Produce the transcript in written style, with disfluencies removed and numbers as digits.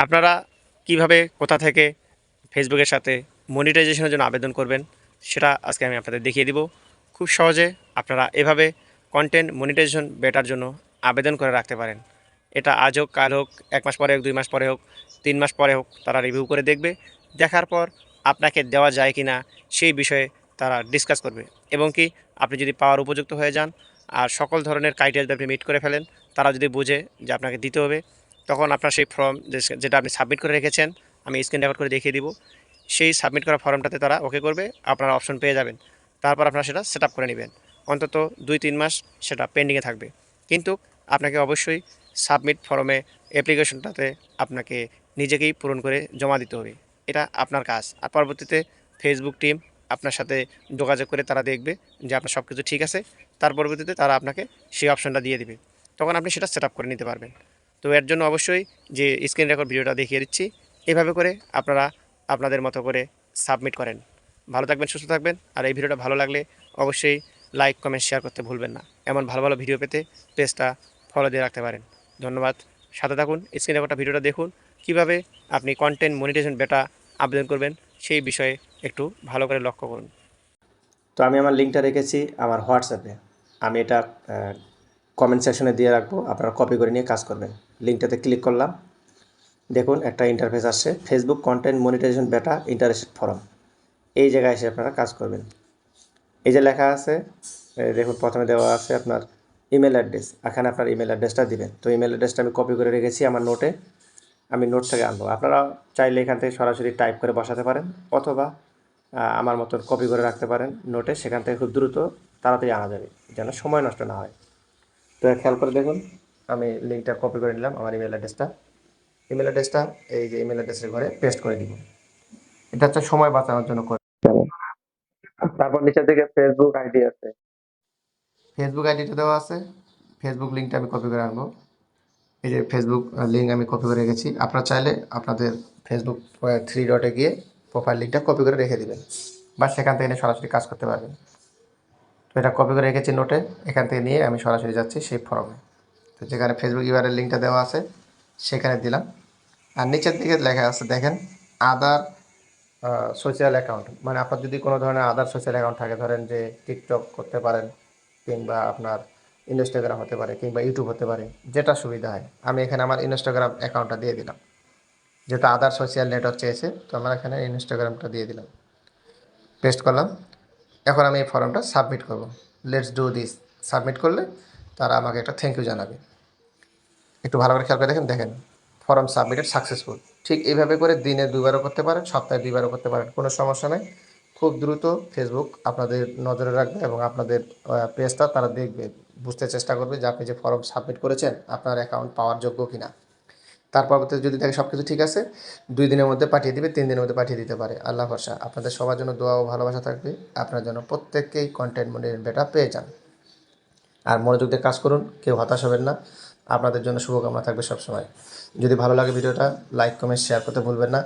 আপনারা কিভাবে কোথা থেকে ফেসবুকের সাথে মনিটাইজেশনের জন্য আবেদন করবেন সেটা আজকে আমি আপনাদের দেখিয়ে দিব। খুব সহজে আপনারা এভাবে কন্টেন্ট মনিটাইজেশন বেটার জন্য আবেদন করে রাখতে পারেন। এটা আজ হোক কাল হোক, 1 মাস পরে হোক, 2 মাস পরে হোক, 3 মাস পরে হোক, তারা রিভিউ করে দেখবে। দেখার পর আপনাকে দেওয়া যায় কি না সেই বিষয়ে তারা ডিসকাস করবে, এবং কি আপনি যদি পাওয়ার উপযুক্ত হয়ে যান আর সকল ধরনের ক্রাইটেরিয়া যদি আপনি মিট করে ফেলেন, তারা যদি বুঝে যে আপনাকে দিতে হবে, তখন আপনার সেই ফর্ম যেটা আপনি সাবমিট করে রেখেছেন, আমি স্ক্রিন রেকর্ড করে দেখিয়ে দিব, সেই সাবমিট করা ফর্মটাতে তারা ওকে করবে, আপনারা অপশন পেয়ে যাবেন। তারপর আপনারা সেটা সেট আপ করে নেবেন। অন্তত 2-3 মাস সেটা পেন্ডিংয়ে থাকবে। কিন্তু আপনাকে অবশ্যই সাবমিট ফর্মে অ্যাপ্লিকেশনটাতে আপনাকে নিজেকেই পূরণ করে জমা দিতে হবে। এটা আপনার কাজ। আর পরবর্তীতে ফেসবুক টিম আপনার সাথে যোগাযোগ করে তারা দেখবে যে আপনার সব কিছু ঠিক আছে। তার পরবর্তীতে তারা আপনাকে সেই অপশনটা দিয়ে দিবে। তখন আপনি সেটা সেট আপ করে নিতে পারবেন। তো এর জন্য অবশ্যই যে স্ক্রিন রেকর্ড ভিডিওটা দেখিয়ে দিচ্ছি, এভাবে করে আপনারা আপনাদের মতো করে সাবমিট করেন। ভালো থাকবেন, সুস্থ থাকবেন। আর এই ভিডিওটা ভালো লাগলে অবশ্যই লাইক, কমেন্ট, শেয়ার করতে ভুলবেন না। এমন ভালো ভালো ভিডিও পেতে পেজটা ফলো দিয়ে রাখতে পারেন। ধন্যবাদ। সাথে থাকুন, স্ক্রিন রেকর্ডটা ভিডিওটা দেখুন, কীভাবে আপনি কন্টেন্ট মনিটাইজেশন বেটা আবেদন করবেন সেই বিষয়ে একটু ভালো করে লক্ষ্য করুন। তো আমি আমার লিঙ্কটা রেখেছি আমার হোয়াটসঅ্যাপে। আমি এটা কমেন্ট সেকশনে দিয়ে রাখবো, আপনারা কপি করে নিয়ে কাজ করবেন। লিঙ্কটাতে ক্লিক করলাম, দেখুন একটা ইন্টারফেস আসছে, ফেসবুক কন্টেন্ট মনিটাইজেশন বেটা ইন্টারেস্টেড ফরম। এই জায়গায় এসে আপনারা কাজ করবেন। এই যে লেখা আছে, দেখুন প্রথমে দেওয়া আছে আপনার ইমেল অ্যাড্রেস। এখানে আপনার ইমেল অ্যাড্রেসটা দিবেন। তো ইমেল অ্যাড্রেসটা আমি কপি করে রেখেছি আমার নোটে, আমি নোট থেকে আনবো। আপনারা চাইলে এখান থেকে সরাসরি টাইপ করে বসাতে পারেন, অথবা আমার মতন কপি করে রাখতে পারেন নোটে, সেখান থেকে খুব দ্রুত তাড়াতাড়ি আনা যাবে, যেন সময় নষ্ট না হয়। তো খেয়াল করে দেখুন, আমি লিঙ্কটা কপি করে নিলাম, আমার ইমেল অ্যাড্রেসটা এই যে ইমেল অ্যাড্রেসের ঘরে পেস্ট করে দিব। এটা হচ্ছে সময় বাঁচানোর জন্য করে। তারপর নিচের দিকে ফেসবুক আইডি আছে, ফেসবুক আইডিটা দেওয়া আছে, ফেসবুক লিঙ্কটা আমি কপি করে আনবো। এই যে ফেসবুক লিঙ্ক আমি কপি করে রেখেছি। আপনারা চাইলে আপনাদের ফেসবুক 3 ডটে গিয়ে প্রোফাইল লিঙ্কটা কপি করে রেখে দিবেন, বা সেখান থেকে সরাসরি কাজ করতে পারবেন। তো এটা কপি করে রেখেছি নোটে, এখান থেকে নিয়ে আমি সরাসরি যাচ্ছি সেই ফর্মে। তো যেখানে ফেসবুক ইউআরএল লিঙ্কটা দেওয়া আছে সেখানে দিলাম। আর নিচের দিকে লেখা আছে দেখেন, আদার সোশ্যাল অ্যাকাউন্ট, মানে আপনার যদি কোনো ধরনের আদার সোশ্যাল অ্যাকাউন্ট থাকে, ধরেন যে টিকটক করতে পারেন, কিংবা আপনার ইনস্টাগ্রাম হতে পারে, কিংবা ইউটিউব হতে পারে, যেটা সুবিধা হয়। আমি এখানে আমার ইনস্টাগ্রাম অ্যাকাউন্টটা দিয়ে দিলাম, যেহেতু আদার সোশ্যাল নেটওয়ার্ক চেয়েছে, তো আমার এখানে ইনস্টাগ্রামটা দিয়ে দিলাম, পেস্ট করলাম। এখন আমি এই ফর্মটা সাবমিট করব। Let's do this. সাবমিট করলে তারা আমাকে একটা থ্যাংক ইউ জানাবে। একটু ভালো করে খেয়াল করে দেখেন, দেখেন ফর্ম সাবমিটেড সাকসেসফুল। ঠিক এইভাবে করে দিনে 2বারও করতে পারেন, সপ্তাহে 2বারও করতে পারেন, কোনো সমস্যা নেই। খুব দ্রুত ফেসবুক আপনাদের নজরে রাখবে, এবং আপনাদের পেজটা তারা দেখবে, বুঝতে চেষ্টা করবে যে আপনি যে ফর্ম সাবমিট করেছেন আপনার অ্যাকাউন্ট পাওয়ার যোগ্য কিনা। তার পরবর্তীতে যদি দেখে সব কিছু ঠিক আছে, 2 দিনের মধ্যে পাঠিয়ে দিবে, 3 দিনের মধ্যে পাঠিয়ে দিতে পারে। আল্লাহ ভরসা। আপনাদের সবার জন্য দোয়া ও ভালোবাসা থাকবে, আপনার জন্য প্রত্যেককেই কন্টেন্ট মনিটরিং বেটা পেয়ে যান। আর মনোযোগ দিয়ে কাজ করুন, কেউ হতাশ হবেন না। আপনাদের জন্য শুভকামনা থাকবে সবসময়। যদি ভালো লাগে ভিডিওটা, লাইক, কমেন্ট, শেয়ার করতে ভুলবেন না।